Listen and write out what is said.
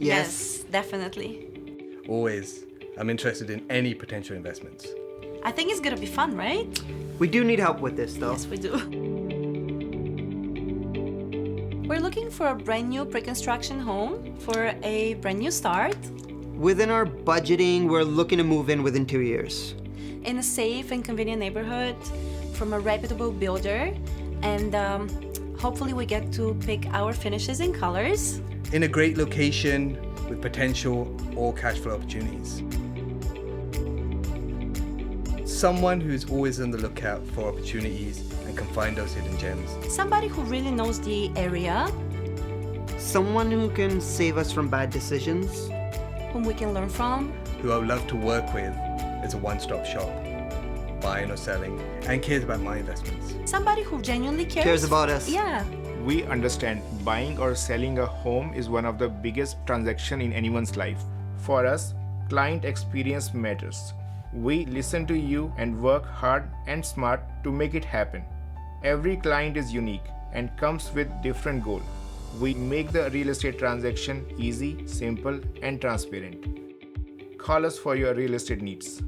Yes, definitely. Always. I'm interested in any potential investments. I think it's gonna be fun, right? We do need help with this though. Yes, we do. We're looking for a brand new pre-construction home for a brand new start Within our budgeting, we're looking to move in within 2 years. in a safe and convenient neighborhood from a reputable builder, and hopefully we get to pick our finishes and colors. In a great location with potential or cash flow opportunities. Someone who's always on the lookout for opportunities and can find those hidden gems. Somebody who really knows the area, Someone who can save us from bad decisions. whom we can learn from. Who I would love to work with as a one-stop shop, buying or selling, and cares about my investments. Somebody who genuinely Cares about us. Yeah. We understand buying or selling a home is one of the biggest transactions in anyone's life. For us, client experience matters. We listen to you and work hard and smart to make it happen. Every client is unique and comes with different goals. We make the real estate transaction easy, simple, and transparent. Call us for your real estate needs.